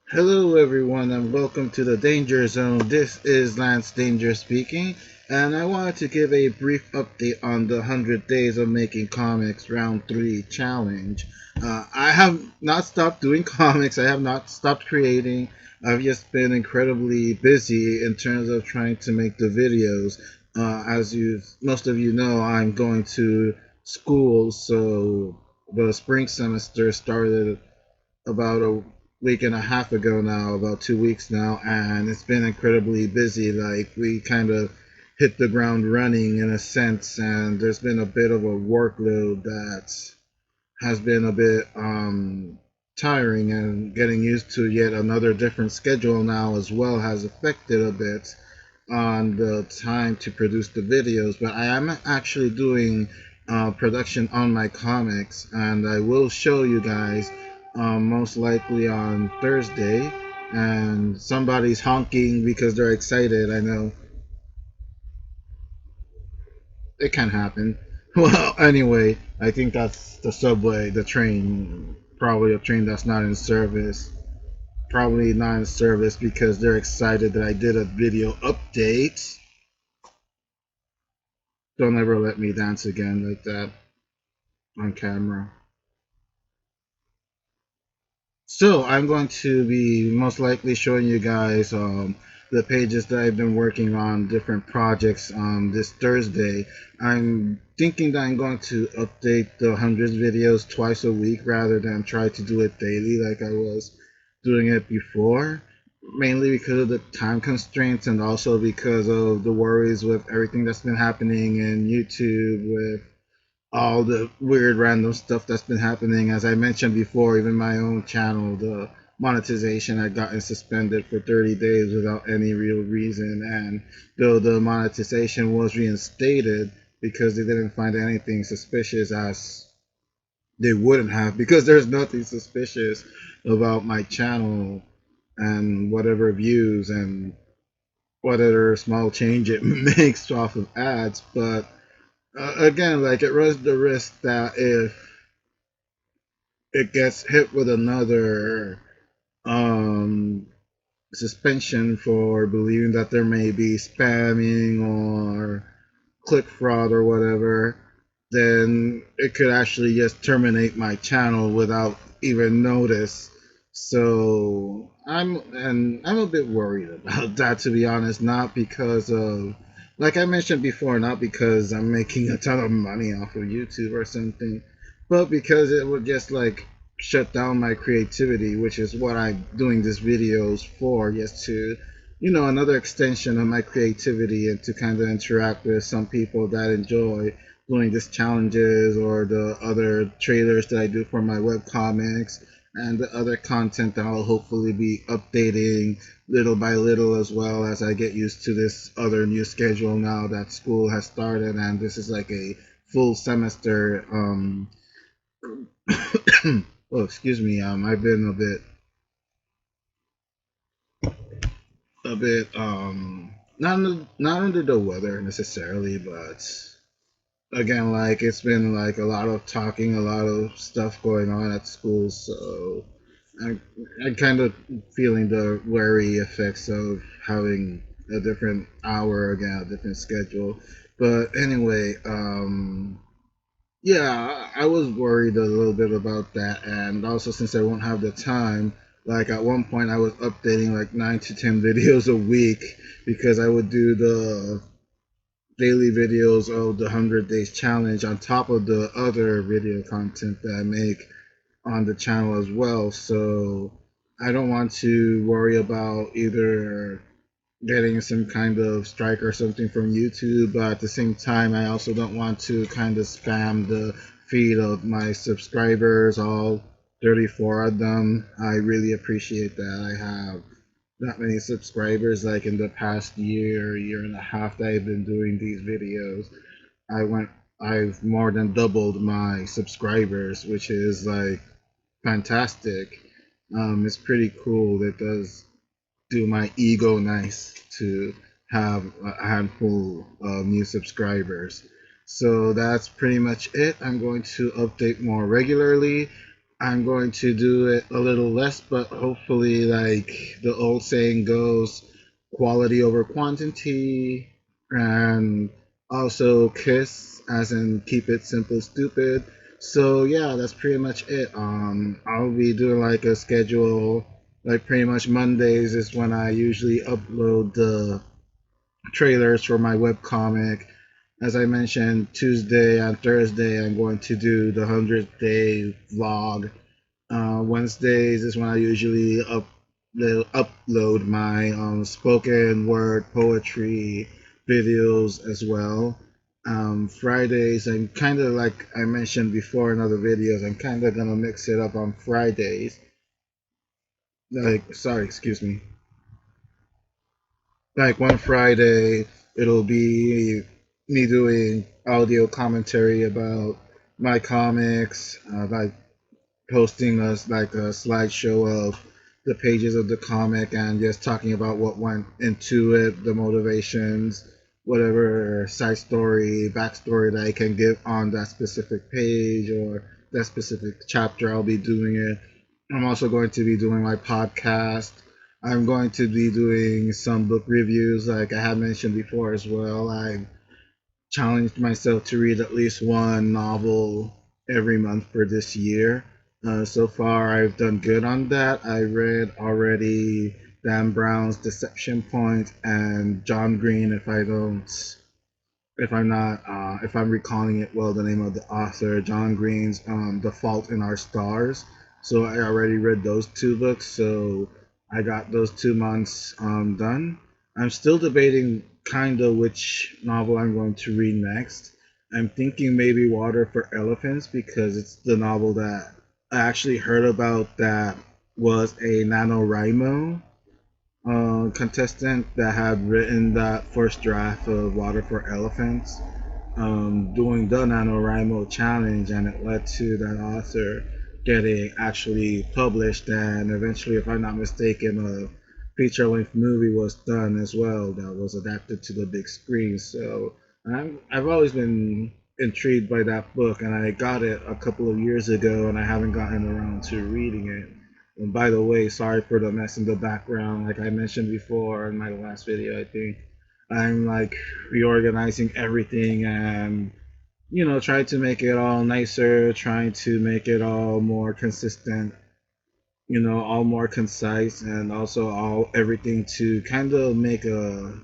Hello, everyone, and welcome to the Danger Zone. This is Lance Danger speaking, and I wanted to give a brief update on the 100 Days of Making Comics Round 3 challenge. I have not stopped doing comics, I have not stopped creating. I've just been incredibly busy in terms of trying to make the videos. Most of you know, I'm going to school, so the spring semester started about a week and a half ago now, about 2 weeks now, and it's been incredibly busy. Like, we kind of hit the ground running in a sense, and there's been a bit of a workload that has been a bit tiring, and getting used to yet another different schedule now as well has affected a bit on the time to produce the videos. But I am actually doing production on my comics, and I will show you guys most likely on Thursday. And somebody's honking because they're excited. I know it can happen. Well, anyway, I think that's the subway, the train, probably a train that's not in service. Probably not in service because they're excited that I did a video update. Don't ever let me dance again like that on camera. So I'm going to be most likely showing you guys the pages that I've been working on, different projects this Thursday. I'm thinking that I'm going to update the hundreds videos twice a week rather than try to do it daily like I was doing it before. Mainly because of the time constraints and also because of the worries with everything that's been happening in YouTube with all the weird random stuff that's been happening. As I mentioned before, even my own channel, the monetization had gotten suspended for 30 days without any real reason. And though the monetization was reinstated because they didn't find anything suspicious, as they wouldn't have, because there's nothing suspicious about my channel and whatever views and whatever small change it makes off of ads. But again, like, it runs the risk that if it gets hit with another um, suspension for believing that there may be spamming or click fraud or whatever, then it could actually just terminate my channel without even notice. So I'm a bit worried about that, to be honest. Not because of, like I mentioned before, not because I'm making a ton of money off of YouTube or something, but because it would just like shut down my creativity, which is what I'm doing these videos for, just to, another extension of my creativity and to kind of interact with some people that enjoy doing these challenges or the other trailers that I do for my web comics and the other content that I'll hopefully be updating little by little as well as I get used to this other new schedule now that school has started, and this is like a full semester. Oh, excuse me. I've been a bit not under the weather necessarily, but again, like, it's been like a lot of talking, a lot of stuff going on at school, so I I'm kind of feeling the wary effects of having a different hour again, a different schedule. But anyway, yeah, I was worried a little bit about that, and also since I won't have the time, like at one point I was updating like 9 to 10 videos a week because I would do the daily videos of the 100 Days Challenge on top of the other video content that I make on the channel as well. So I don't want to worry about either getting some kind of strike or something from YouTube, but at the same time, I also don't want to kind of spam the feed of my subscribers, all 34 of them. I really appreciate that. I have that many subscribers. Like, in the past year and a half that I've been doing these videos, I went, I've more than doubled my subscribers, which is like fantastic. It's pretty cool. It does do my ego nice to have a handful of new subscribers. So that's pretty much it. I'm going to update more regularly. I'm going to do it a little less, but hopefully, like the old saying goes, quality over quantity, and also KISS, as in keep it simple, stupid. So yeah, that's pretty much it. I'll be doing like a schedule, like pretty much Mondays is when I usually upload the trailers for my webcomic. As I mentioned, Tuesday and Thursday, I'm going to do the 100th day vlog. Wednesdays is when I usually upload my spoken word poetry videos as well. Fridays, I'm kind of like I mentioned before in other videos, I'm kind of gonna mix it up on Fridays. Like, sorry, excuse me. Like one Friday, it'll be me doing audio commentary about my comics, like posting us like a slideshow of the pages of the comic and just talking about what went into it, the motivations, whatever side story, backstory that I can give on that specific page or that specific chapter. I'll be doing it. I'm also going to be doing my podcast. I'm going to be doing some book reviews, like I had mentioned before as well. I challenged myself to read at least one novel every month for this year. So far, I've done good on that. I read already Dan Brown's Deception Point and John Green, if I'm recalling it well, the name of the author, John Green's The Fault in Our Stars. So I already read those two books, so I got those 2 months done. I'm still debating kind of which novel I'm going to read next. I'm thinking maybe Water for Elephants because it's the novel that I actually heard about that was a NaNoWriMo contestant that had written that first draft of Water for Elephants, doing the NaNoWriMo challenge, and it led to that author getting actually published. And eventually, if I'm not mistaken, a feature length movie was done as well that was adapted to the big screen. So I've always been intrigued by that book, and I got it a couple of years ago, and I haven't gotten around to reading it. And by the way, sorry for the mess in the background. Like I mentioned before in my last video, I think I'm like reorganizing everything and trying to make it all nicer, trying to make it all more consistent, all more concise, and also all everything to kind of make a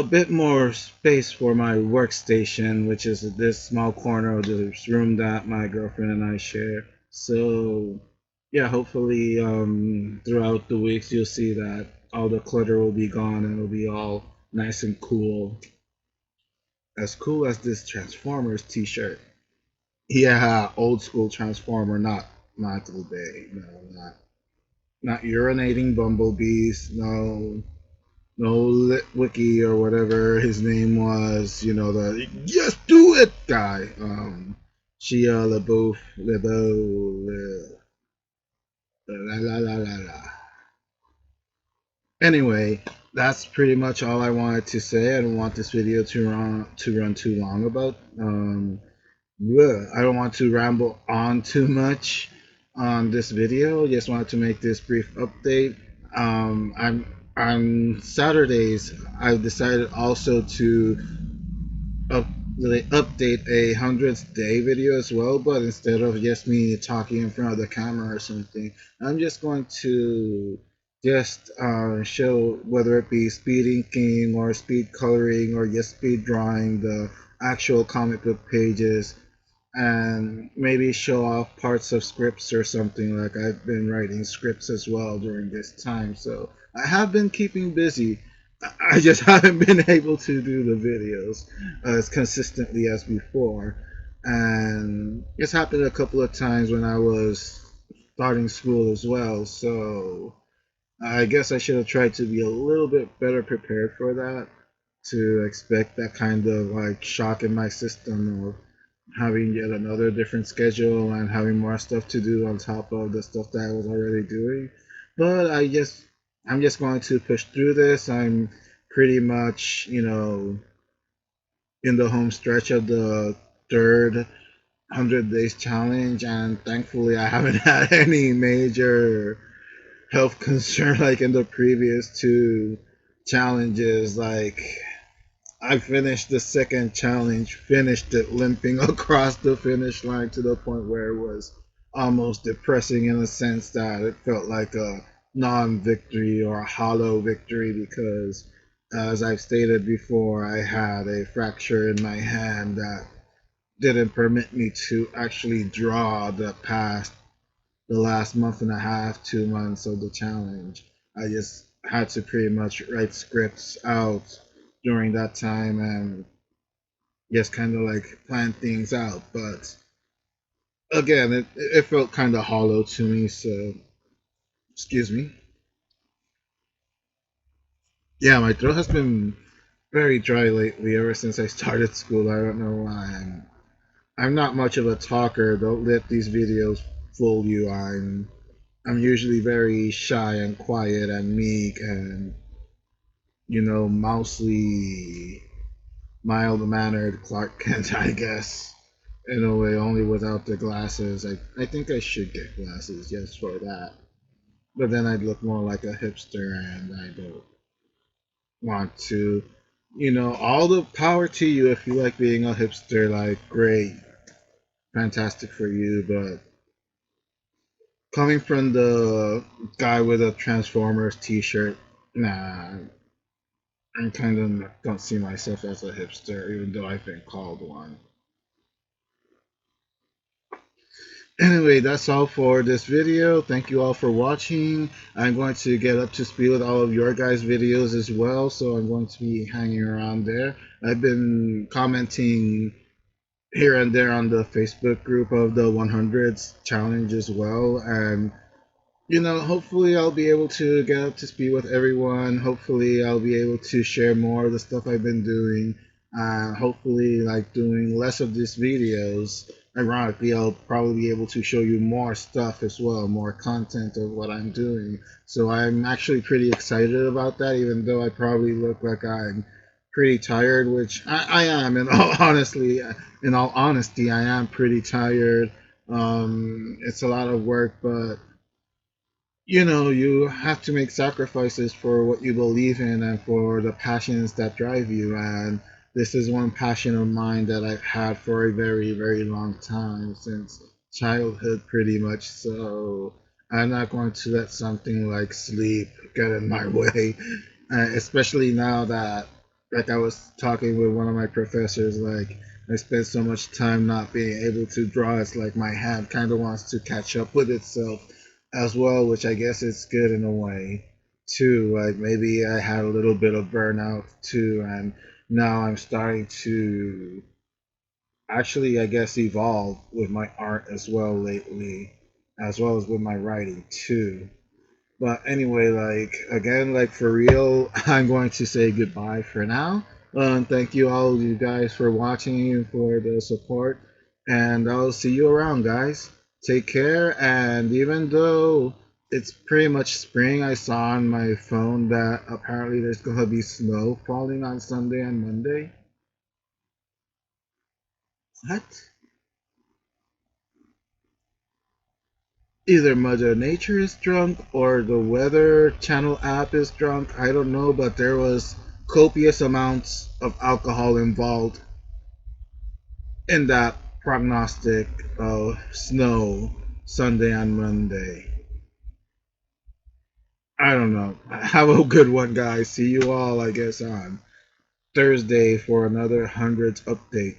bit more space for my workstation, which is this small corner of this room that my girlfriend and I share. So, yeah, hopefully throughout the weeks you'll see that all the clutter will be gone and it'll be all nice and cool. As cool as this Transformers t-shirt. Yeah, old school Transformer, not Michael Bay. No, not urinating bumblebees. No, no Wiki or whatever his name was. The yes, do it guy. Shia LaBeouf, la la la la la. Anyway, that's pretty much all I wanted to say. I don't want this video to run too long about. I don't want to ramble on too much on this video. Just wanted to make this brief update. I'm on Saturdays. I've decided also to up, update a 100th day video as well, but instead of just me talking in front of the camera or something, I'm just going to just show whether it be speed inking or speed coloring or just speed drawing the actual comic book pages and maybe show off parts of scripts or something. Like I've been writing scripts as well during this time, so I have been keeping busy. I just haven't been able to do the videos as consistently as before, and it's happened a couple of times when I was starting school as well. So I guess I should have tried to be a little bit better prepared for that, to expect that kind of like shock in my system of having yet another different schedule and having more stuff to do on top of the stuff that I was already doing. But I'm just going to push through this. I'm pretty much, in the home stretch of the third 100 days challenge, and thankfully I haven't had any major health concern like in the previous two challenges. Like I finished the second challenge, finished it limping across the finish line to the point where it was almost depressing in a sense that it felt like a non-victory or a hollow victory because, as I've stated before, I had a fracture in my hand that didn't permit me to actually draw the last month and a half, 2 months of the challenge. I just had to pretty much write scripts out during that time and just kind of like plan things out. But again, it felt kind of hollow to me. So, excuse me. Yeah, my throat has been very dry lately ever since I started school. I don't know why. I'm not much of a talker. Don't let these videos fool you. I'm usually very shy and quiet and meek and mousely mild mannered Clark Kent, I guess. In a way, only without the glasses. I think I should get glasses just for that. But then I'd look more like a hipster and I don't want to. All the power to you if you like being a hipster, like great, fantastic for you, but coming from the guy with a Transformers t-shirt, nah, I kind of don't see myself as a hipster, even though I've been called one. Anyway, that's all for this video. Thank you all for watching. I'm going to get up to speed with all of your guys' videos as well, so I'm going to be hanging around there. I've been commenting here and there on the Facebook group of the 100s challenge as well, and hopefully I'll be able to get up to speed with everyone. Hopefully I'll be able to share more of the stuff I've been doing. Hopefully, like doing less of these videos. Ironically, I'll probably be able to show you more stuff as well, more content of what I'm doing. So I'm actually pretty excited about that, even though I probably look like I'm pretty tired, which I am. In all honesty, I am pretty tired. It's a lot of work, but you have to make sacrifices for what you believe in and for the passions that drive you. And this is one passion of mine that I've had for a very, very long time, since childhood, pretty much. So I'm not going to let something like sleep get in my way, especially now that, like I was talking with one of my professors, like I spent so much time not being able to draw. It's like my hand kind of wants to catch up with itself as well, which I guess is good in a way too. Like maybe I had a little bit of burnout too, and now I'm starting to actually, I guess, evolve with my art as well lately, as well as with my writing too. But anyway, like again, like for real, I'm going to say goodbye for now. Thank you all you guys for watching and for the support, and I'll see you around, guys. Take care. And even though it's pretty much spring, I saw on my phone that apparently there's gonna be snow falling on Sunday and Monday. What? Either Mother Nature is drunk or the Weather Channel app is drunk. I don't know, but there was copious amounts of alcohol involved in that prognostic of snow Sunday and Monday. I don't know. Have a good one, guys. See you all, I guess, on Thursday for another hundreds update.